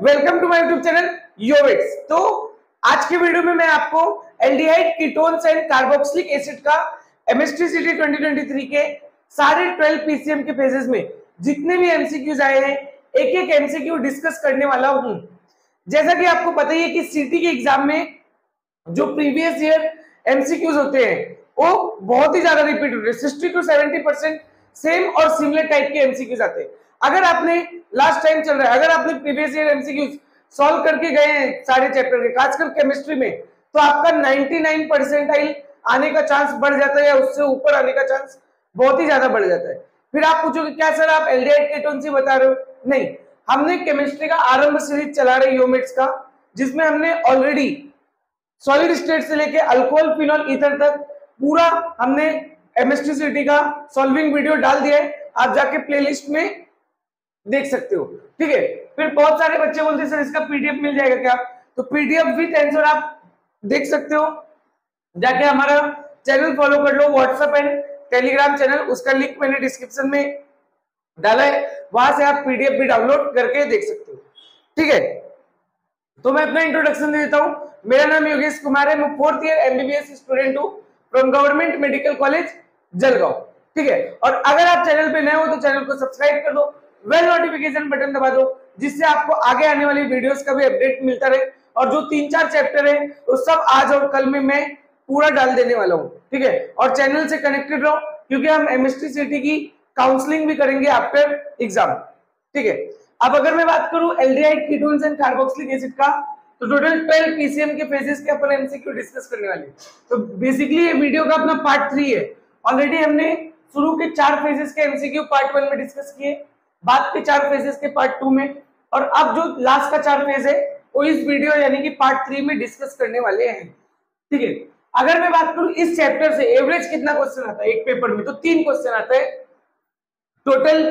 Welcome to my YouTube channel योविट्स। तो आज की वीडियो में मैं आपको aldehyde ketones and carboxylic acid का एमएसटीसीटी 2023 के सारे 12 पीसीएम के फेजेस में जितने भी एमसीक्यूज आए हैं एक एक एमसीक्यू डिस्कस करने वाला हूं। जैसा कि आपको पता ही है कि सीटी के एग्जाम में जो प्रीवियस ईयर एमसीक्यूज होते हैं वो बहुत ही ज्यादा रिपीट होते हैं। 60 to 70% सेम और सिमिलर टाइप के एमसीक्यूज आते हैं। अगर आपने लास्ट टाइम चल रहा है, अगर आपने प्रीवियस ईयर एमसीक्यूज सॉल्व करके गए हैं सारे चैप्टर के, खासकर केमिस्ट्री में, तो आपका 99 परसेंटाइल आने का चांस बढ़ जाता है या उससे ऊपर आने का चांस बहुत ही ज्यादा बढ़ जाता है। फिर आप पूछोगे क्या सर आप एल्डिहाइड कीटोन से बता रहे हो? नहीं, हमने केमिस्ट्री का आरंभ सीरीज चला रहे योमिट्स का, जिसमें हमने ऑलरेडी सॉलिड स्टेट से लेके अल्कोहल फिनॉल ईथर तक पूरा हमने एमएसटीसीटी का सॉल्विंग वीडियो डाल दिया है। आप जाके प्लेलिस्ट में देख सकते हो, ठीक है। फिर बहुत सारे बच्चे बोलते हैं सर इसका पीडीएफ मिल जाएगा क्या? तो पीडीएफ विद आंसर आप देख सकते हो, जाके हमारा चैनल फॉलो कर लो, व्हाट्सएप एंड टेलीग्राम चैनल, उसका लिंक मैंने डिस्क्रिप्शन में डाला है, वहां से आप पीडीएफ भी डाउनलोड करके देख सकते हो, ठीक है। तो मैं अपना इंट्रोडक्शन दे देता हूँ। मेरा नाम योगेश कुमार है, मैं 4th ईयर एमबीबीएस स्टूडेंट हूँ from government medical college Jalgaon, ठीक है। और अगर आप चैनल पे नए हो तो चैनल को सब्सक्राइब कर दो, बेल नोटिफिकेशन बटन दबा दो, जिससे आपको आगे आने वाली वीडियोस का भी अपडेट मिलता रहे। और जो 3-4 चैप्टर है वो सब आज और कल में मैं पूरा डाल देने वाला हूँ, ठीक है। और चैनल से कनेक्टेड रहो, क्योंकि हम एमएसटीसीटी की काउंसलिंग भी करेंगे आफ्टर एग्जाम, ठीक है। अब अगर मैं बात करूं aldehyde ketones and carboxylic acid का, तो टोटल 12 पीसीएम के फेजेस के अपन एमसीक्यू डिस्कस करने वाले हैं। तो बेसिकली ये वीडियो का अपना पार्ट 3 है। ऑलरेडी हमने शुरू के 4 फेजेस के एमसीक्यू पार्ट 1 में डिस्कस किए, बाद के 4 फेजेस के पार्ट 2 में, और अब जो लास्ट का 4 फेज है वो इस वीडियो यानी कि पार्ट 3 में डिस्कस करने वाले हैं, ठीक है। अगर मैं बात करूं इस चैप्टर से एवरेज कितना क्वेश्चन आता है एक पेपर में, तो 3 क्वेश्चन आता है। टोटल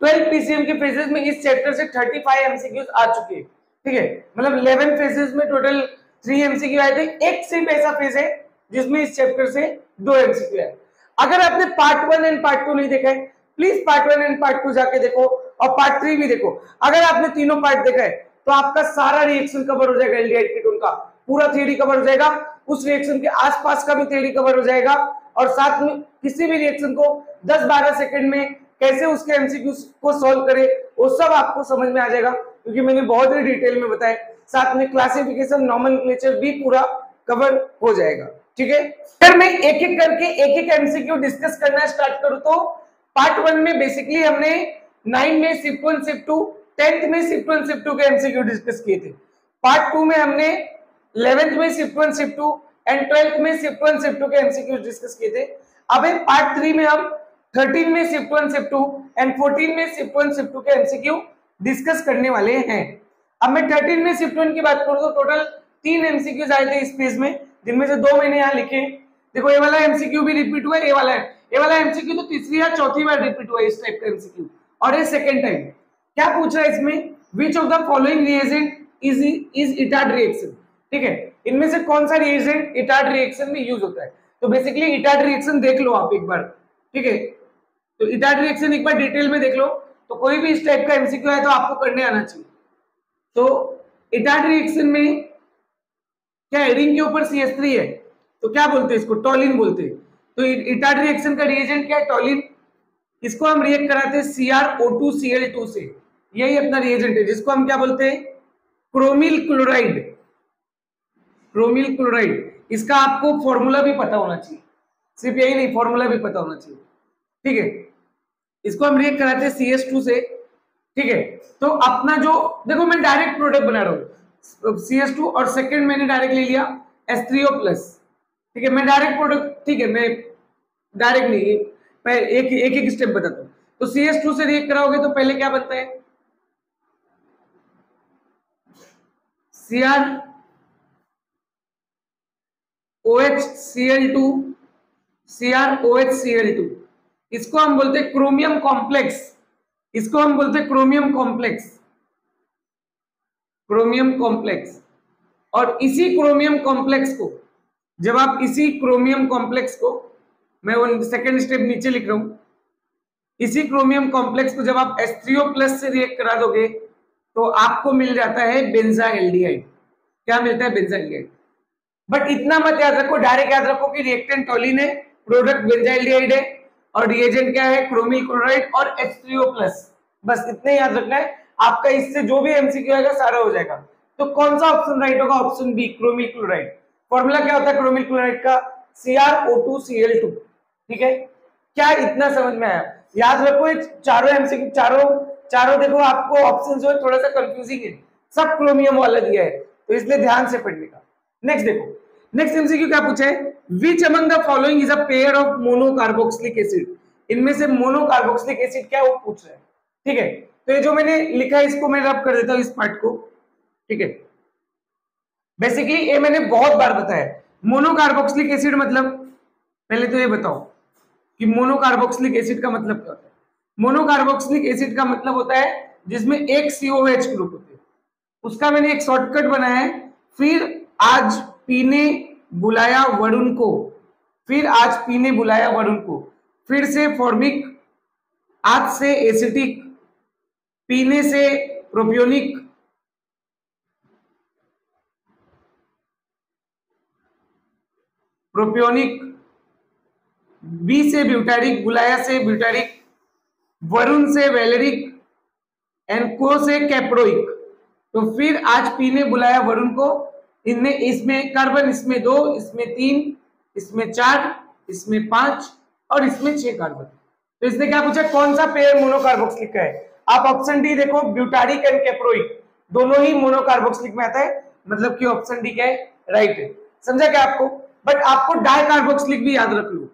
12 पीसीएम के फेजेस में इस चैप्टर से 35 एमसीक्यूज आ चुके हैं, ठीक है। मतलब 11 फेजेस में टोटल 3 एमसीक्यू आए थे। एक सिर्फ ऐसा फेज है जिसमें इस चैप्टर से 2 एमसीक्यू आए। अगर आपने पार्ट 1 एंड पार्ट 2 नहीं देखा है, प्लीज पार्ट 1 एंड पार्ट 2 जाके देखो, और पार्ट 3 भी देखो। अगर आपने तीनों पार्ट देखा है तो आपका सारा रिएक्शन कवर हो जाएगा, एल्डिहाइड कीटोन का पूरा थ्योरी कवर हो जाएगा, उस रिएक्शन के आसपास का भी थ्योरी कवर हो जाएगा, और साथ में किसी भी रिएक्शन को 10-12 सेकंड में कैसे उसके एमसीक्यू को सॉल्व करे वो सब आपको समझ में आ जाएगा, क्योंकि मैंने बहुत ही डिटेल में बताया। साथ में क्लासिफिकेशन, नॉमेनक्लेचर भी पूरा कवर हो जाएगा, ठीक है। फिर मैं एक एक करके एक एक एमसीक्यू डिस्कस करना स्टार्ट करूं तो पार्ट 1 में बेसिकली हमने 9 में शिफ्ट 1 शिफ्ट 2, 10th में शिफ्ट 1 शिफ्ट 2 के एमसीक्यू डिस्कस किए थे। पार्ट 2 में हमने 11th में शिफ्ट 1 शिफ्ट 2 एंड 12th में शिफ्ट 1 शिफ्ट 2 के एमसीक्यू डिस्कस किए थे। अब पार्ट 3 में हम 13 में शिफ्ट 1 शिफ्ट 2 एंड 14 में शिफ्ट 1 शिफ्ट 2 के एमसीक्यू डिस्कस करने वाले हैं। अब मैं 13 में शिफ्ट 1 की बात करूं तो टोटल 3 एमसीक्यूज आए थे इस पेज में, जिनमें से 2 मैंने यहाँ लिखे। देखो ये वाला एमसीक्यू भी रिपीट हुआ है, ये वाला एमसीक्यू तो तीसरी या चौथी बार रिपीट हुआ है इस टाइप का एमसीक्यू, और ये सेकंड टाइम। क्या पूछ रहा है इसमें? विच of the following reagent is Etard reaction, ठीक है। इनमें से कौन सा रिएजेंट इटार्ड रिएक्शन में यूज होता है? तो बेसिकली इटार्ड रिएक्शन देख लो आप एक बार, ठीक है। तो इटार्ड रिएक्शन एक बार डिटेल में देख लो, तो कोई भी इस टाइप का एमसीक्यू है तो आपको करने आना चाहिए। तो इटार्ड रिएक्शन में क्या है, रिंग के ऊपर CH3 है, तो क्या बोलते हैं इसको? टॉलिन बोलते हैं। तो इटार्ड रिएक्शन का रिएजेंट क्या है? टॉलिन। इसको हम रिएक्ट कराते हैं CrO2Cl2 से, यही अपना रिएजेंट है, जिसको हम क्या बोलते हैं? Chromyl chloride. क्रोमिल क्लोराइड, इसका आपको फॉर्मूला भी पता होना चाहिए, सिर्फ यही नहीं, फॉर्मूला भी पता होना चाहिए, ठीक है। इसको हम रिएक्ट कराते हैं CH2 से, ठीक है। तो अपना जो देखो मैं डायरेक्ट प्रोडक्ट बना रहा हूँ CH2, और सेकंड मैंने डायरेक्ट ले लिया H3O+, ठीक है। मैं डायरेक्ट प्रोडक्ट, ठीक है, मैं डायरेक्ट नहीं, एक एक स्टेप बताता हूँ। तो CH2 से रिएक्ट कराओगे तो पहले क्या बनता है? CrOHCl2, CrOHCl2, इसको हम बोलते हैं क्रोमियम कॉम्प्लेक्स, इसको हम बोलते हैं क्रोमियम कॉम्प्लेक्स, क्रोमियम कॉम्प्लेक्स। और इसी क्रोमियम कॉम्प्लेक्स को जब आप इसी क्रोमियम कॉम्प्लेक्स को, मैं वो सेकंड स्टेप नीचे लिख रहा हूं, इसी क्रोमियम कॉम्प्लेक्स को जब आप H3O+ से रिएक्ट करा दोगे तो आपको मिल जाता है बेंजाइल्डिहाइड। क्या मिलता है? बेंजाइल्डिहाइड। बट इतना मत याद रखो, डायरेक्ट याद रखो कि रिएक्टेंट टॉलिन है, प्रोडक्ट बेंजाइल्डिहाइड है, और रिएजेंट क्या है? क्रोमिल क्लोराइड और H3O+। बस इतने याद रखना है आपका। इससे जो भी एमसीक्यू आएगा सारा हो जाएगा। तो कौन सा ऑप्शन राइट होगा? Option B, chromyl chloride. Formula क्या होता है क्रोमिल क्लोराइड का? CrO2Cl2। ठीक है, क्या इतना समझ में आया? याद रखो चारों एमसीक्यू, चारों देखो आपको ऑप्शन जो है थोड़ा सा कंफ्यूजिंग है, सब क्रोमियम वाला दिया है, तो इसलिए ध्यान से पढ़ने का। नेक्स्ट देखो, नेक्स्ट एमसीक्यू क्या पूछा है? Which among the following is a pair of monocarboxylic acid? इनमें से मोनोकार्बोक्सिलिक एसिड क्या, वो पूछ रहा है। ठीक है, तो ये जो मैंने लिखा है इसको मैं रब कर देता हूं, इस पार्ट को। ठीक है, बेसिकली ये मैंने बहुत बार बताया। मोनोकार्बोक्सिलिक एसिड मतलब, पहले तो ये बताओ कि मोनोकार्बोक्सिलिक एसिड का मतलब क्या होता है। मोनोकार्बोक्सिलिक एसिड का मतलब होता है जिसमें एक COH ग्रुप होते हैं। उसका मैंने एक शॉर्टकट बनाया है, फिर आज पीने बुलाया वरुण को, फिर आज पीने बुलाया वरुण को, फिर से फॉर्मिक, आज से एसिटिक, पीने से प्रोपियोनिक, प्रोपियोनिक, बी से ब्यूटारिक, बुलाया से ब्यूटारिक, वरुण से वेलेरिक, एंड को से कैप्रोइक। तो फिर आज पीने बुलाया वरुण को, इनमें इसमें कार्बन, इसमें 2, इसमें 3, इसमें 4, इसमें 5 और इसमें 6 कार्बन। तो इसने क्या पूछा? कौन सा पेयर मोनोकार्बोक्सिलिक का है? आप ऑप्शन डी देखो, ब्यूटारिक एंड कैप्रोइक, दोनों ही मोनोकार्बोक्सिलिक में आता है, मतलब कि ऑप्शन डी क्या है? राइट है। समझा क्या आपको? बट आपको डाइकार्बोक्सिलिक भी याद रख लो,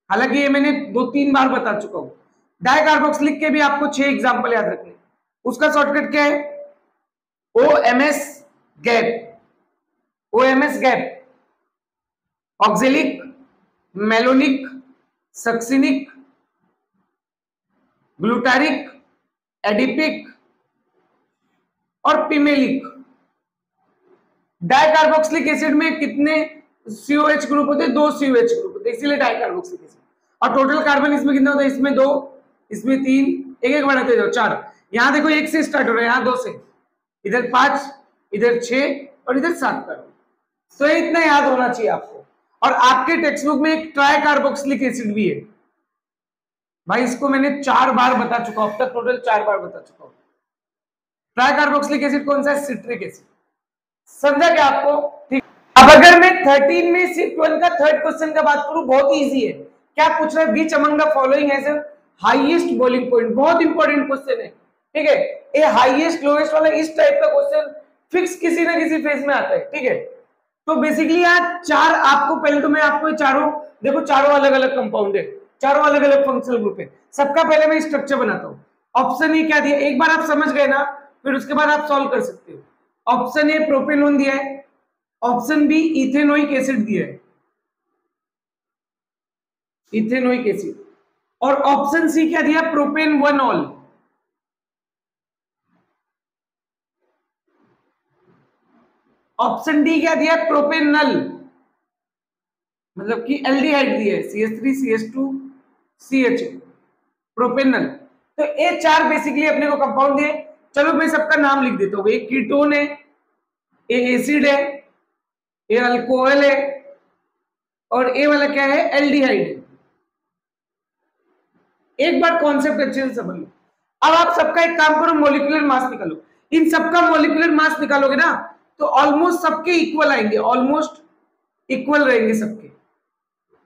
हालांकि ये मैंने 2-3 बार बता चुका हूं। डाइकार्बोक्सिलिक के भी आपको 6 एग्जांपल याद रखने। उसका शॉर्टकट क्या है? OMS gap, OMS gap, oxalic, malonic, succinic, glutaric, adipic और पिमेलिक। डाइकार्बोक्सिलिक एसिड में कितने COH ग्रुप होते हैं? 2 COH ग्रुप होते हैं, इसीलिए डाइकार्बोक्सिलिक एसिड। और टोटल कार्बन इसमें कितना होता है? इसमें 2, इसमें 3, एक एक बढ़ाते जाओ 4। यहां देखो 1 से स्टार्ट हो रहा है, यहां 2 से, इधर 5, इधर 6 और इधर 7 कार्बन। तो ये इतना याद होना चाहिए आपको। और आपके टेक्स्ट बुक में एक ट्राइकार्बोक्सिलिक एसिड भी है भाई, इसको मैंने 4 बार बता चुका हूं, अब तक टोटल 4 बार बता चुका हूं। ट्राइकार्बोक्सिलिक एसिड कौन सा है? Citric acid. समझा क्या आपको? ठीक। अब अगर मैं 13 में शिफ्ट 1 का थर्ड क्वेश्चन का बात करूं, बहुत इजी है। क्या पूछ रहा है? बीच among the following has highest boiling point. बहुत इंपॉर्टेंट क्वेश्चन है। ठीक है, ये हाईएस्ट लोएस्ट वाला इस टाइप का क्वेश्चन फिक्स किसी ना किसी फेज में आता है। ठीक है, तो बेसिकली यहाँ 4 आपको, पहले तो मैं आपको चारों देखो, चारों अलग अलग कंपाउंड है, चारों अलग अलग फंक्शनल ग्रुप है। सबका पहले मैं स्ट्रक्चर बनाता हूँ। ऑप्शन ए क्या दिया, एक बार आप समझ गए ना, फिर उसके बाद आप सॉल्व कर सकते हो। ऑप्शन ए प्रोपेनोन दिया है, ऑप्शन बी इथेनोइक एसिड दिया है, इथेनोइक एसिड, और ऑप्शन सी क्या दिया? Propane 1 all. ऑप्शन डी क्या दिया? प्रोपेनल, मतलब कि एल्डिहाइड दिया है, CH3 CH2 CH, प्रोपेनल। तो ये 4 बेसिकली अपने को कंपाउंड दिए। चलो मैं सबका नाम लिख देता हूँ। ये कीटोन है, ये एसिड है, ये अल्कोहल है, और ये वाला क्या है? एल्डिहाइड है। एक बार कॉन्सेप्ट अच्छे से समझ लो। अब आप सबका एक काम करो, मॉलिक्यूलर मास निकालो। इन सबका मॉलिक्यूलर मास निकालोगे ना, तो ऑलमोस्ट सबके इक्वल आएंगे, ऑलमोस्ट इक्वल रहेंगे सबके।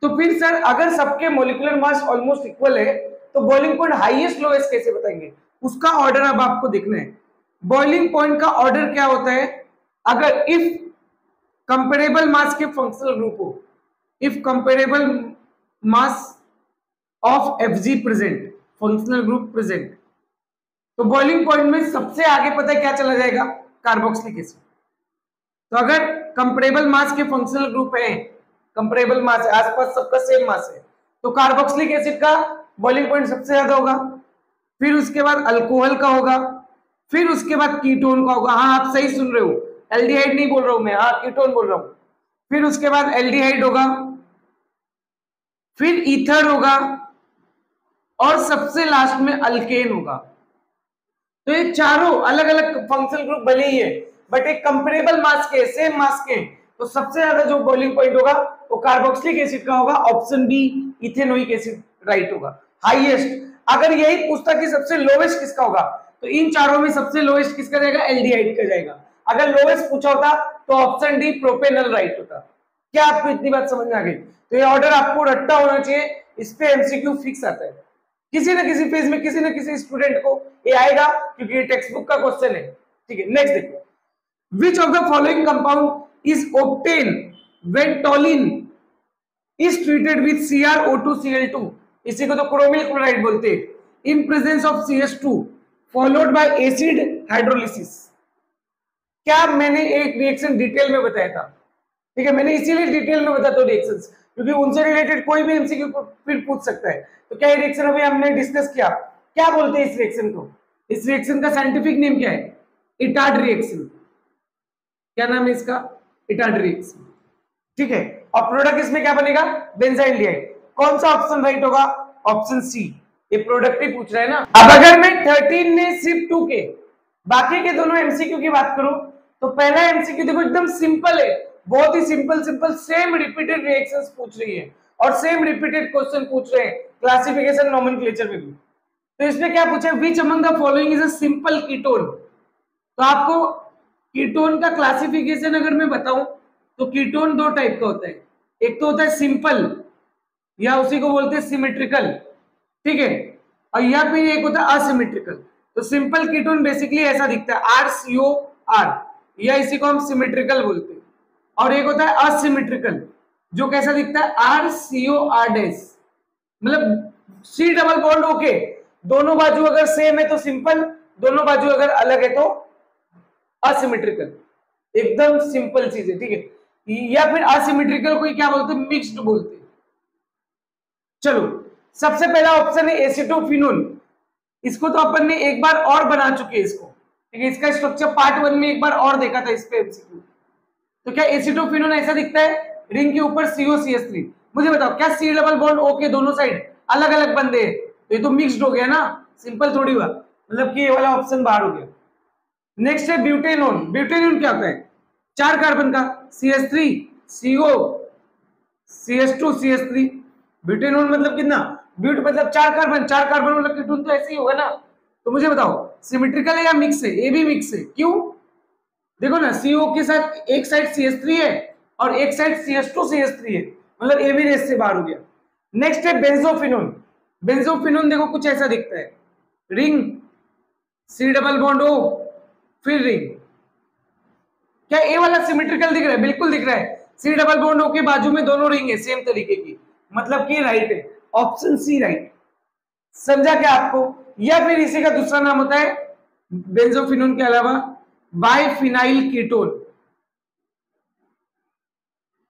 तो फिर सर अगर सबके मॉलिक्यूलर मास ऑलमोस्ट इक्वल है, तो बॉइलिंग पॉइंट हाईएस्ट लोएस्ट कैसे बताएंगे? उसका ऑर्डर अब आपको देखना है। बॉइलिंग पॉइंट का ऑर्डर क्या होता है? अगर इफ कंपेरेबल मास के फंक्शनल ग्रुप हो, if comparable mass of Fg present, functional group present, तो बॉइलिंग पॉइंट में सबसे आगे पता है क्या चला जाएगा? Carboxylic acid. तो अगर कंपेरेबल मास के फंक्शनल ग्रुप है, कंपेरेबल मास है, आसपास सबका सेम मास है, तो कार्बोक्सिलिक एसिड का बॉइलिंग पॉइंट सबसे ज्यादा होगा। फिर उसके बाद अल्कोहल का होगा, फिर उसके बाद कीटोन का होगा। हाँ आप सही सुन रहे हो, एल्डिहाइड नहीं बोल रहा हूं मैं, हाँ कीटोन बोल रहा हूं। फिर उसके बाद एल्डिहाइड होगा, फिर ईथर होगा, और सबसे लास्ट में अल्केन होगा। तो ये चारों अलग अलग फंक्शनल ग्रुप भले ही है बट एक कंपेरेबल मास के, सेम मास के, तो सबसे ज्यादा जो बॉइलिंग पॉइंट होगा वो कार्बोक्सिलिक एसिड का होगा, option B ethanoic acid right होगा। हाईएस्ट अगर यही पूछता कि सबसे लोवेस्ट किसका होगा तो इन चारों में सबसे लोवेस्ट किसका जाएगा, एल्डिहाइड का जाएगा। अगर लोवेस्ट पूछा होता तो ऑप्शन डी प्रोपेनॉल राइट होता। क्या आपको इतनी बात समझ में आ गई? तो ये ऑर्डर आपको रट्टा होना चाहिए, इस पे एमसीक्यू फिक्स आता है किसी ना किसी फेज में, किसी ना किसी स्टूडेंट को ये आएगा क्योंकि ये टेक्स्ट बुक का क्वेश्चन है। ठीक है, नेक्स्ट देखो, विच of the following compound is obtain when टॉलिन is treated with CrO2Cl2, इसी को तो क्रोमिल क्लोराइड बोलते हैं, in presence of CS2 followed by acid hydrolysis. क्या मैंने एक रिएक्शन डिटेल में बताया था? ठीक है, मैंने इसीलिए डिटेल में बताता हूँ रिएक्शंस क्योंकि उनसे रिलेटेड कोई भी एमसीक्यू फिर पूछ सकता है। तो क्या ये रिएक्शन अभी हमने डिस्कस किया, क्या बोलते हैं इस रिएक्शन को? इस रिएक्शन का साइंटिफिक नेम क्या है? Etard reaction. क्या नाम है इसका? Etard reaction. ठीक है, और प्रोडक्ट इसमें क्या बनेगा? बेंजाइल्डिहाइड। कौन सा ऑप्शन राइट होगा? Option C. ये प्रोडक्ट ही पूछ रहा है ना। अब अगर मैं 13 में सिर्फ 2 के बाकी के दोनों एमसीक्यू की बात करूं तो पहला एमसीक्यू देखो एकदम सिंपल है, बहुत ही सिंपल सेम रिपीटेड रिएक्शंस पूछ रही है और सेम रिपीटेड क्वेश्चन पूछ रहे हैं क्लासिफिकेशन नोमेनक्लेचर में भी। तो इसमें क्या पूछा है? Which among the following is a simple ketone. तो आपको कीटोन का क्लासिफिकेशन अगर मैं बताऊं तो कीटोन दो टाइप का होता है, एक तो होता है सिंपल या उसी को बोलते हैं सिमेट्रिकल, ठीक है, और या फिर एक होता है असिमेट्रिकल। तो सिंपल कीटोन बेसिकली ऐसा दिखता है RCOR, या इसी को हम सिमेट्रिकल बोलते हैं, और एक होता है असिमेट्रिकल जो कैसा दिखता है RCOR-, मतलब C डबल बॉन्ड ओके, दोनों बाजू अगर सेम है तो सिंपल, दोनों बाजू अगर अलग है तो असिमेट्रिकल, एकदम सिंपल चीज है। ठीक है, या फिर असिमेट्रिकल को क्या बोलते हैं? मिक्स्ड बोलते हैं। चलो, सबसे पहला ऑप्शन है एसिटोफिनोल। इसको तो अपन ने एक बार और बना चुके हैं इसको, ठीक है, इसका स्ट्रक्चर पार्ट 1 में एक बार और देखा था इस पे एमसीक्यू। तो क्या एसिटोफिनोल ऐसा दिखता है? रिंग के ऊपर COCH3। मुझे बताओ क्या C डबल बॉन्ड O के दोनों साइड अलग अलग बंदे हैं? तो ये तो मिक्स्ड हो गया ना, सिंपल थोड़ी हुआ, मतलब कि ये वाला ऑप्शन बाहर हो गया। नेक्स्ट है ब्यूटेनोन। ब्यूटेनोन क्या होता है? 4 कार्बन का CH3 CO CH2 CH3। Butanone मतलब कितना? ब्यूट मतलब 4 कार्बन, 4 कार्बन मतलब कीटोन तो ऐसे ही होगा ना। तो मुझे बताओ सिमेट्रिकल है या मिक्स है? ये भी मिक्स है। क्यों? देखो ना, CO के साथ एक साइड CH3 है और एक साइड CH2 CH3 है, मतलब ए भी रेस से बाहर हो गया। नेक्स्ट है बेंजोफिनोन। बेंजोफिनोन देखो कुछ ऐसा दिखता है, ring C double bond O फिर रिंग। क्या ए वाला सिमेट्रिकल दिख रहा है? बिल्कुल दिख रहा है, C डबल बॉन्ड O के बाजू में दोनों रिंग है सेम तरीके की, मतलब कि राइट है, ऑप्शन सी राइट। समझा क्या आपको? या फिर इसी का दूसरा नाम होता है बेंजोफिनोन के अलावा बाइफिनाइल कीटोन।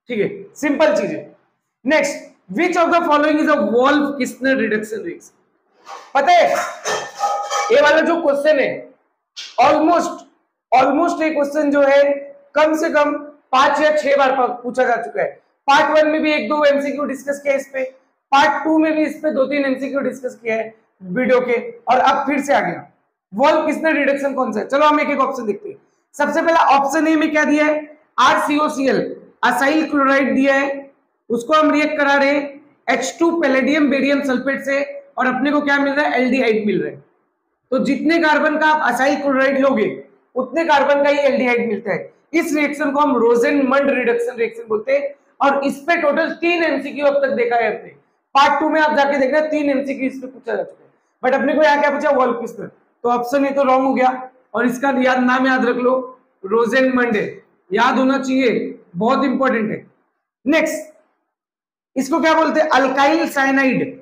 ठीक है, सिंपल चीज है। Next, which of the following is a Wolff Kishner reduction reaction. पता है ये वाला जो क्वेश्चन है ऑलमोस्ट ये क्वेश्चन जो है कम से कम 5 या 6 बार पूछा जा चुका है। पार्ट 1 में भी 1-2 एमसीक्यू डिस्कस किया इस पे, पार्ट 2 में भी इस पे 2-3 एमसीक्यू डिस्कस किया है वीडियो के, और अब फिर से आ गया। वोल्फ-किस्लर रिडक्शन कौन सा है? चलो हम एक एक ऑप्शन देखते हैं। सबसे पहला ऑप्शन ए में क्या दिया है? RCOCl असाइल क्लोराइड दिया है, उसको हम रिएक्ट करा रहे हैं H2 पैलेडियम बेरियम सल्फेट से, और अपने को क्या मिल रहा है? एल्डिहाइड मिल रहा है। तो जितने कार्बन का आप असाइल क्लोराइड लोगे उतने कार्बन का ही एल्डिहाइड मिलता है। इस रिएक्शन को हम रोजेनमंड रिडक्शन रिएक्शन बोलते हैं, और इस पे टोटल 3 एमसीक्यू अब तक देखा है अपने। पार्ट 2 में आप जाके देखना 3 एमसीक्यू इस पे पूछा जा चुका है, बट अपने को यहाँ क्या पूछा? वोल्फ-किस्लर। तो ऑप्शन ये तो रॉन्ग हो गया, और इसका नाम याद रख लो, रोजेनमंड है, याद होना चाहिए, बहुत इंपॉर्टेंट है। नेक्स्ट, इसको क्या बोलते हैं? अल्काइल साइनाइड,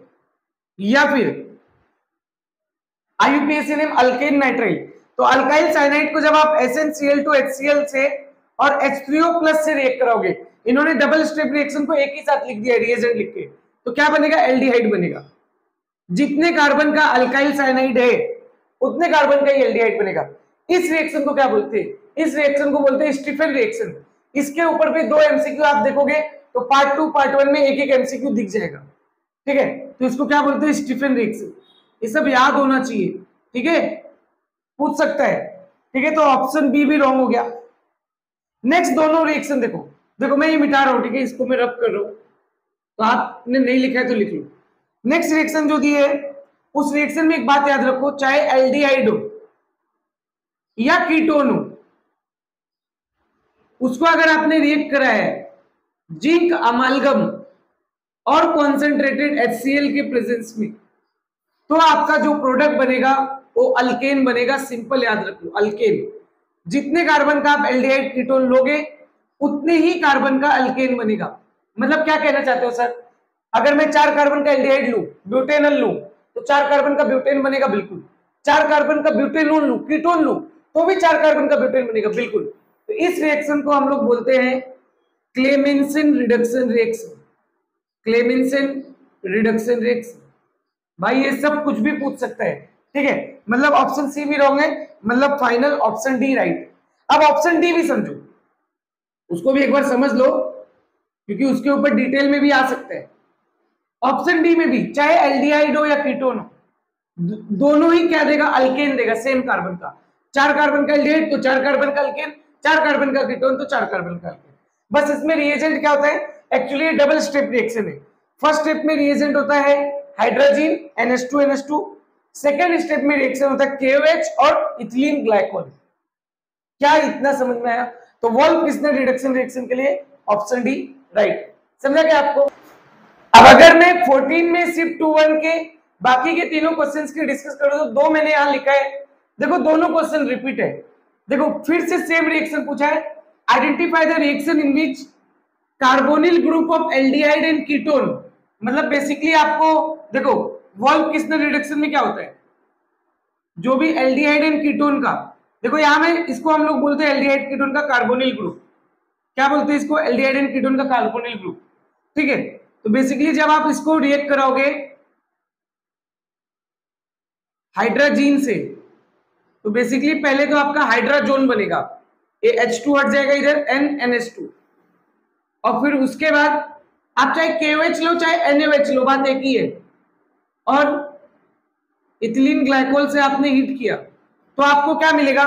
या फिर IUPAC नेम अल्केन नाइट्राइल। तो अल्काइल साइनाइड को जब आप SnCl2HCl से और H3O+ से रिएक्ट कराओगे, इन्होंने डबल स्टेप रिएक्शन को एक ही साथ लिख दिया रिएजेंट लिख के, तो क्या बनेगा? एल्डिहाइड बनेगा। जितने कार्बन का अल्काइल साइनाइड है उतने कार्बन का ही एल्डिहाइड बनेगा। इस रिएक्शन को क्या बोलते हैं? इस रिएक्शन को बोलते हैं स्टीफन रिएक्शन। इसके ऊपर भी 2 एमसीक्यू आप देखोगे तो पार्ट 2 पार्ट 1 में एक एक एमसीक्यू दिख जाएगा। ठीक है, तो इसको क्या बोलते हैं? Stephen reaction. ये सब याद होना चाहिए, ठीक है, पूछ सकता है, ठीक है। तो ऑप्शन बी भी रॉन्ग हो गया। नेक्स्ट दोनों रिएक्शन देखो, देखो मैं ये मिटा रहा हूं, ठीक है, इसको मैं रब कर रहा हूं, तो आपने नहीं लिखा है तो लिख लो। नेक्स्ट रिएक्शन जो दी है, उस रिएक्शन में एक बात याद रखो, चाहे एल्डिहाइड हो या कीटोन हो, उसको अगर आपने रिएक्ट करा है जिंक अमालगम और कॉन्सेंट्रेटेड HCl के प्रेजेंस में, तो आपका जो प्रोडक्ट बनेगा वो अल्केन बनेगा। सिंपल याद रख लो, अल्केन। जितने कार्बन का आप एल्डिहाइड कीटोन लोगे उतने ही कार्बन का अल्केन बनेगा। मतलब क्या कहना चाहते हो सर, अगर मैं 4 कार्बन का एल्डिहाइड लूं, ब्यूटेनल लूं, तो 4 कार्बन का ब्यूटेन बनेगा, बिल्कुल। 4 कार्बन का ब्यूटेनोन लूं, कीटोन लूं, तो भी 4 कार्बन का ब्यूटेन बनेगा, बिल्कुल। तो इस रिएक्शन को हम लोग बोलते हैं Clemmensen reduction reaction. Clemmensen reduction reaction. भाई ये सब कुछ भी पूछ सकता है, ठीक है। मतलब ऑप्शन सी भी रॉन्ग है, मतलब फाइनल ऑप्शन डी राइट। अब ऑप्शन डी भी समझो, उसको भी एक बार समझ लो, क्योंकि उसके ऊपर डिटेल में भी आ सकता है। ऑप्शन डी में भी चाहे एल्डिहाइड हो या कीटोन हो, दोनों ही क्या देगा, अल्केन देगा, सेम कार्बन का। 4 कार्बन का एल्डिहाइड तो 4 कार्बन का अल्केन, 4 कार्बन का कीटोन तो 4 कार्बन का अल्केन। बस इसमें रिएजेंट क्या होता है, एक्चुअली डबल स्टेप रिएक्शन है। फर्स्ट स्टेप में रिएजेंट होता है हाइड्रोजन NH2NH2, सेकेंड स्टेप में रिएक्शन होता है KOH और इथिलीन ग्लाइकोल। क्या इतना समझ में आया? तो वॉल्फ किसने रिडक्शन रिएक्शन के लिए ऑप्शन डी राइट। समझा क्या आपको? अब अगर मैं 14 में शिफ्ट टू 1 के बाकी के तीनों क्वेश्चंस की डिस्कस करूं, तो 2 मैंने यहां लिखा है, देखो दोनों क्वेश्चन रिपीट है। देखो फिर से सेम रिएक्शन पूछा है, identify the reaction in which carbonyl group of aldehyde and ketone. मतलब बेसिकली आपको देखो वॉल्फ किसने रिडक्शन में क्या होता है, जो भी एल्डिहाइड एंड कीटोन का, देखो यहां में इसको हम लोग बोलते हैं एल्डिहाइड कीटोन का कार्बोनिल ग्रुप। क्या बोलते हैं इसको, एल्डिहाइड एंड कीटोन का कार्बोनिल ग्रुप, ठीक है। तो बेसिकली जब आप इसको रिएक्ट कराओगे हाइड्रोजन से, तो बेसिकली पहले तो आपका हाइड्रोजन बनेगा, ये H2 हट जाएगा इधर, NNH2, और फिर उसके बाद आप चाहे KOH लो चाहे NaOH लो, बात एक ही है। और इथिलीन ग्लाइकोल से आपने हीट किया तो आपको क्या मिलेगा,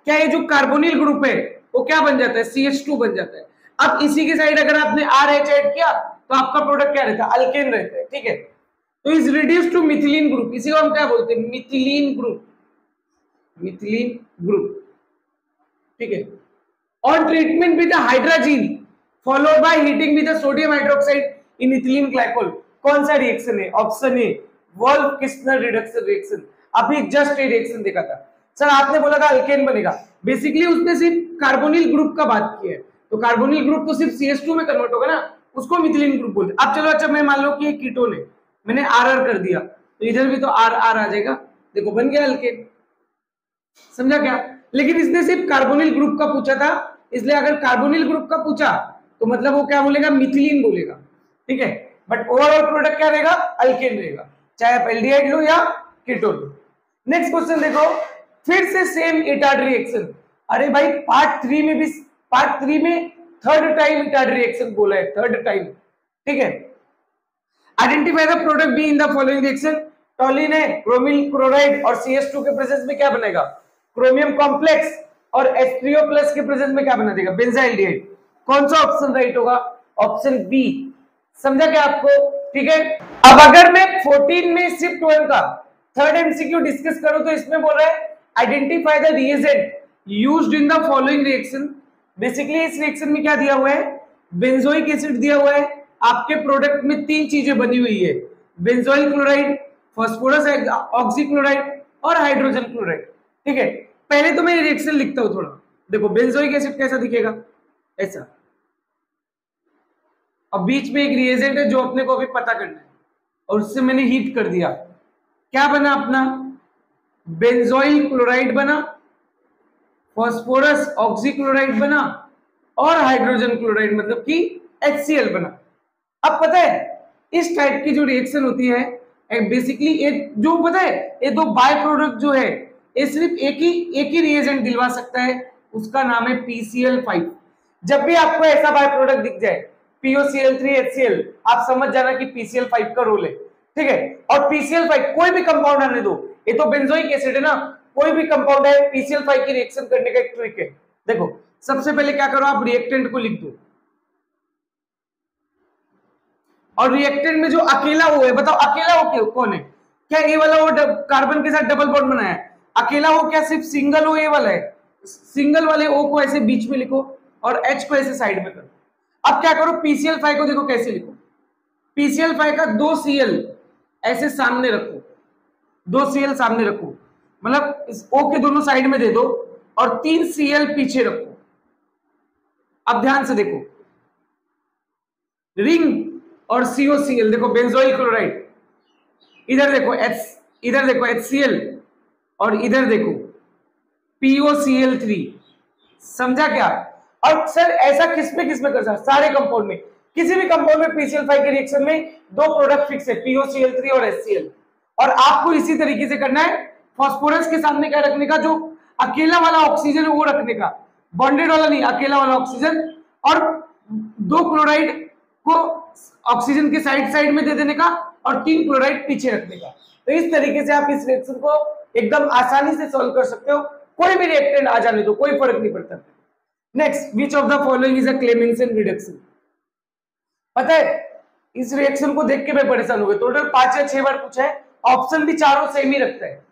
क्या ये जो कार्बोनिल ग्रुप है वो क्या बन जाता है, CH2 बन जाता है। अब इसी की साइड अगर आपने RH ऐड किया तो आपका प्रोडक्ट क्या रहता है, अल्केन रहता है, ठीक है। तो is reduce to methylene group, इसी को हम क्या बोलते हैं, मिथिलीन ग्रुप, मिथिलीन ग्रुप, ठीक है। On treatment with hydrogen followed by heating with sodium hydroxide in ethylene glycol, कौन सा रिएक्शन है, option A Wolff Kishner reduction reaction. अभी जस्ट ये रिएक्शन देखा था सर, आपने बोला था अल्केन बनेगा, बेसिकली उसने सिर्फ कार्बोनिल ग्रुप का बात की है, तो कार्बोनिल ग्रुप तो सिर्फ CH2 में कन्वर्ट होगा ना, उसको मिथिलीन ग्रुप बोलते। अब चलो अच्छा मैं मान लो कि ये कीटोन है, मैंने RR कर दिया, तो इधर भी तो RR आ जाएगा, देखो बन गया अल्केन। समझा क्या? लेकिन इसने सिर्फ कार्बोनिल ग्रुप का पूछा था, इसलिए अगर कार्बोनिल ग्रुप का पूछा तो मतलब वो क्या बोलेगा, मिथिलीन बोलेगा, ठीक है। बट ओवरऑल प्रोडक्ट क्या रहेगा, अल्केन रहेगा, चाहे आप एल्डिहाइड लो या कीटोन लो। नेक्स्ट क्वेश्चन देखो, फिर से सेम इटाड रिएक्शन। अरे भाई पार्ट 3 में थर्ड टाइम इटाड रिएक्शन बोला है, थर्ड टाइम, ठीक है। Identify the product be in the following reaction. टॉलिन है, क्रोमिल क्लोराइड और CH2 के प्रेजेंस में क्या बनेगा, क्रोमियम कॉम्प्लेक्स, और H3O+ के प्रेजेंस में क्या बना देगा, बेंजाइल्डिहाइड। कौन सा ऑप्शन राइट होगा, ऑप्शन बी। समझा क्या आपको? ठीक है। अब अगर मैं 14 में शिफ्ट 1 का थर्ड MCQ डिस्कस करूं, तो इसमें बोल रहा है identify the reagent used in the following reaction. Basically इस रिएक्शन में क्या दिया हुआ है, बेंजोइक एसिड दिया हुआ है। आपके प्रोडक्ट में 3 चीजें बनी हुई है, बेंजोइल क्लोराइड, फास्फोरस ऑक्सीक्लोराइड और हाइड्रोजन क्लोराइड, ठीक है। पहले तो मैं रिएक्शन लिखता हूं थोड़ा, देखो बेंजोइक एसिड कैसा दिखेगा, ऐसा, और बीच में एक रिएजेंट है जो अपने को अभी पता करना है, और उससे मैंने हीट कर दिया, क्या बना अपना, बेंजोइल क्लोराइड बना, फास्फोरस ऑक्सीक्लोराइड बना और हाइड्रोजन क्लोराइड मतलब कि HCl बना। अब पता है इस टाइप की जो रिएक्शन होती है बेसिकली एक जो पता है ये दो बाय प्रोडक्ट जो है ये सिर्फ एक ही रिएजेंट दिलवा सकता है, उसका नाम है PCl5। जब भी आपको ऐसा बाय प्रोडक्ट दिख जाए POCl3 HCl, आप समझ जाना कि PCl5 का रोल है, ठीक है। और PCl5 कोई भी कंपाउंड आने दो, ये तो बेंजोइक एसिड है ना, कोई भी कंपाउंड है PCl5 की रिएक्शन करने का एक ट्रिक है। देखो सबसे पहले क्या करो, आप रिएक्टेंट को लिख दो और रिएक्टेंट में जो अकेला वो है, बताओ अकेला वो कौन है? क्या ए वाला वो कार्बन के साथ डबल बॉन्ड बनाया है? अकेला हो क्या सिर्फ सिंगल ओ ए वाला है? सिंगल वाले ओ को ऐसे बीच में लिखो और H को ऐसे साइड में करो। अब क्या करो, PCl5 को देखो कैसे लिखो, PCl5 का 2 Cl ऐसे सामने रखो, 2 Cl सामने रखो, मतलब इस O के दोनों साइड में दे दो और 3 Cl पीछे रखो। अब ध्यान से देखो, रिंग और COCl, देखो बेंजोइल क्लोराइड, इधर देखो H, इधर देखो HCl और इधर देखो POCl3, समझा क्या? और सर ऐसा किसमें कर सकते? सारे कंपाउंड में, किसी भी कंपाउंड में PCl5 के रिएक्शन में 2 प्रोडक्ट फिक्स है, POCl3 और HCl, और आपको इसी तरीके से करना है। फास्फोरस के सामने क्या रखने का, जो अकेला वाला ऑक्सीजन है वो रखने का, बॉन्डेड वाला नहीं, अकेला वाला ऑक्सीजन, और 2 क्लोराइड को ऑक्सीजन के साइड में दे देने का और 3 क्लोराइड पीछे रखने का। तो इस तरीके से आप इस रिएक्शन को एकदम आसानी से सॉल्व कर सकते हो, कोई भी रिएक्टेंट आ जाने दो, कोई फर्क नहीं पड़ता। Next, which of the following is a Clemmensen reduction? पता है इस रिएक्शन को देख के मैं परेशान हो गया, टोटल 5 या 6 बार पूछा है, ऑप्शन भी चारों सेम ही रखता है।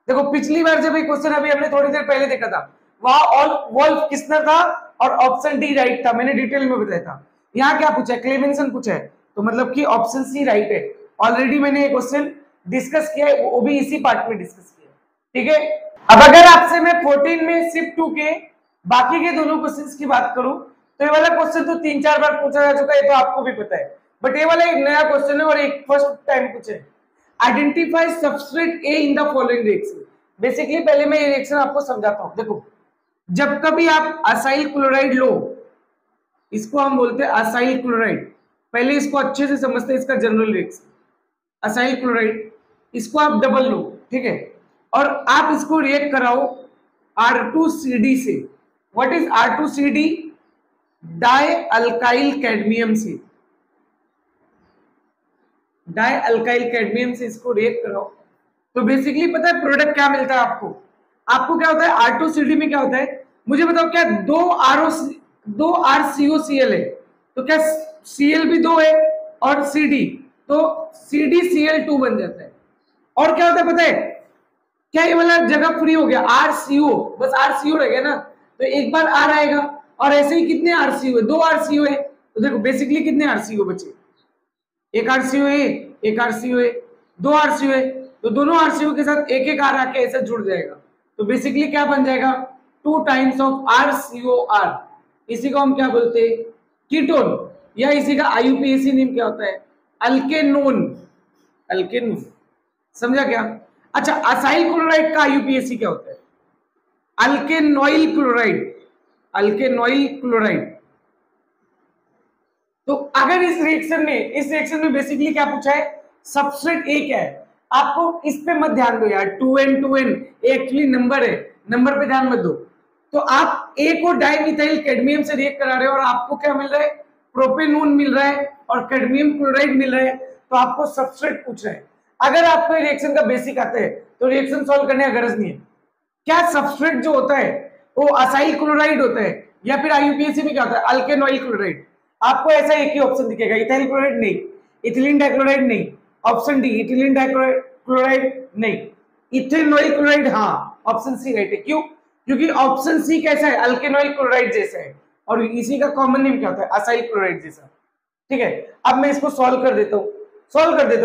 देखो पिछली बार जब ये क्वेश्चन अभी हमने थोड़ी देर पहले देखा था, वहां ऑल वोल्फ किस्नर था और ऑप्शन डी राइट था, मैंने डिटेल में बताया था। यहाँ क्या पूछा है, क्लेमेंसन पूछा है, तो मतलब कि ऑप्शन सी राइट है। ऑलरेडी मैंने ये क्वेश्चन डिस्कस किया है, वो भी इसी पार्ट में डिस्कस किया, ठीक है। अब अगर आपसे मैं 14 में शिफ्ट 2 के बाकी के दोनों क्वेश्चंस की बात करूं, तो ये वाला क्वेश्चन तो 3-4 बार पूछा जा चुका है, ये तो आपको भी पता है, बट ये वाला एक नया क्वेश्चन है और एक फर्स्ट टाइम पूछा है। Identify substrate A in the following reaction. Basically पहले मैं ये रिएक्शन आपको समझाता हूं। देखो जब कभी आप असाइल क्लोराइड लो, इसको हम बोलते हैं असाइल क्लोराइड, पहले इसको अच्छे से समझते हैं, इसका जनरल रिएक्शन असाइल क्लोराइड, इसको आप डबल लो, ठीक है, और आप इसको रिएक्ट कराओ R2CD से। What is R2CD? Die alkyl cadmium से, डाई अल्काइल कैडमियम से इसको रिएक्ट कराओ, तो बेसिकली पता है प्रोडक्ट क्या मिलता है आपको? आपको क्या होता है R2CD में, क्या होता है मुझे बताओ? क्या 2 RCOCl है, तो क्या Cl भी 2 है और CD, तो CdCl2 बन जाता है। और क्या होता है पता है, क्या ये वाला जगह फ्री हो गया, RCO, बस RCO रह गया ना, तो एक बार R आएगा, और ऐसे ही कितने RCO है? 2 RCO है, तो देखो बेसिकली कितने RCO बचे? एक RCO है, एक RCO है, 2 RCO है, तो दोनों RCO के साथ एक R आके ऐसे जुड़ जाएगा, तो बेसिकली क्या बन जाएगा? 2 टाइम्स ऑफ RCOR। इसी को हम क्या बोलते हैं? कीटोन, या इसी का IUPAC नेम क्या होता है? अल्केनोन, अल्केनोन, समझा क्या? अच्छा, असाइल क्लोराइड का IUPAC क्या होता है? अल्केनॉइल क्लोराइड, अल्केनॉइल क्लोराइड। तो अगर इस रिएक्शन में बेसिकली क्या पूछा है, सबस्ट्रेट ए क्या है, आपको इस पे मत ध्यान दो यार, 2n एक्चुअली नंबर है, नंबर पे ध्यान मत दो। तो आप ए को डाइमिथाइल कैडमियम से रिएक्ट करा रहे हो और आपको क्या मिल रहा है? प्रोपेनोन मिल रहा है और कैडमियम क्लोराइड मिल रहा है, तो आपको सबस्ट्रेट पूछ रहा है। अगर आपको रिएक्शन का बेसिक आता है तो रिएक्शन सॉल्व करने का गरज नहीं है। क्या सबस्ट्रेट जो होता है वो असाइल क्लोराइड होता है, या फिर IUPAC में क्या होता है? अल्केनॉइल क्लोराइड। आपको ऐसा एक ही ऑप्शन दिखेगा, इथाइल क्लोराइड नहीं, इथिलीन डाइक्लोराइड नहीं, ऑप्शन डी इथिलीन डाइक्लोराइड नहीं, इथेनॉइल क्लोराइड हाँ, ऑप्शन सी राइट है। क्यों? क्योंकि ऑप्शन सी कैसा है? अल्केनॉइल क्लोराइड जैसा है, और इसी का कॉमन नेम क्या होता है? असाइल क्लोराइड जैसा, ठीक है। अब मैं इसको सॉल्व कर देता हूं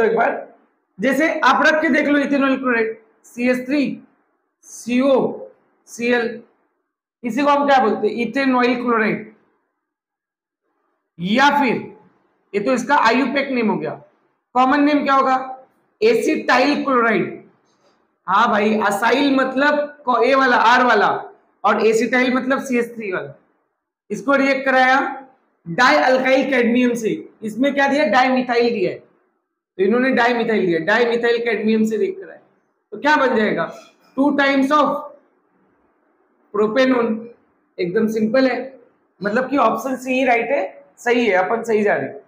एक बार। जैसे आप रख के देख लो, इथेनॉइल क्लोराइड CH3COCl, इसी को हम क्या बोलते हैं? इथेनॉइल क्लोराइड, या फिर ये तो इसका IUPAC नेम हो गया, कॉमन नेम क्या होगा? Acetyl chloride. हाँ भाई, असाइल मतलब ए वाला R वाला, और एसिटाइल मतलब CH3 वाला। इसको रिएक्ट कराया डाई अल्काइल कैडमियम से, इसमें क्या दिया? डाइमिथाइल दिया है, तो इन्होंने डाइमिथाइल दिया, डाइमिथाइल कैडमियम से रिएक्ट कराया, तो क्या बन जाएगा? 2 टाइम्स ऑफ प्रोपेनोन। एकदम सिंपल है, मतलब कि ऑप्शन सी ही राइट है, सही है, अपन सही जा रहे हैं,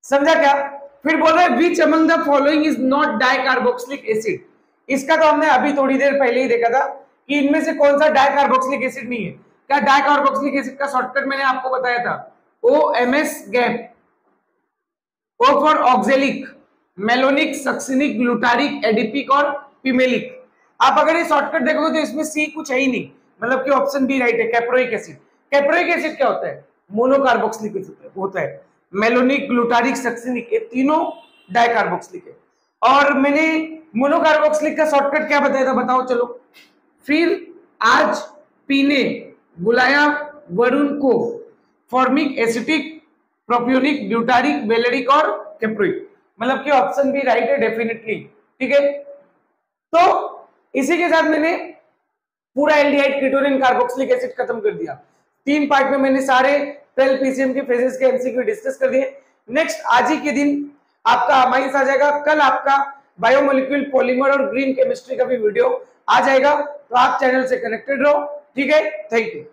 समझा क्या? फिर बोल रहे which among the following is not dicarboxylic acid. इसका तो हमने अभी थोड़ी देर पहले ही देखा था कि इनमें से कौन सा डाइकार्बोक्सिलिक एसिड नहीं है। क्या डाइकार्बोक्सिलिक एसिड का शॉर्टकट मैंने आपको बताया था, OMS gap, O for oxalic, malonic, succinic, glutaric, adipic और पिमेलिक। आप अगर ये शॉर्टकट देखोगे तो इसमें सी कुछ है ही नहीं, मतलब कि ऑप्शन बी राइट है, कैप्रोइक एसिड। कैप्रोइक एसिड क्या होता है, मोनोकार्बोक्सिलिक एसिड होता है। मेलोनिक, ग्लूटारिक, सक्सिनिक, ये तीनों डाइकार्बोक्सिलिक है। और मैंने मोनोकार्बोक्सिलिक का शॉर्टकट क्या बताया था, बताओ चलो। फिर आज पीने बुलाया वरुण को, formic, acetic, propionic, butyric, valeric और कैप्रोइक, मतलब कि ऑप्शन बी राइट है डेफिनेटली। ठीक है, तो इसी के साथ मैंने पूरा aldehyde ketone and carboxylic acid खत्म कर दिया। 3 पार्ट में मैंने सारे 12 पीसीएम के फेजेस के एमसीक्यू डिस्कस कर दिए। नेक्स्ट आज ही के दिन आपका अमाइंस आ जाएगा, कल आपका बायोमोलिक्यूल, पॉलीमर और ग्रीन केमिस्ट्री का भी वीडियो आ जाएगा, तो आप चैनल से कनेक्टेड रहो। ठीक है, थैंक यू।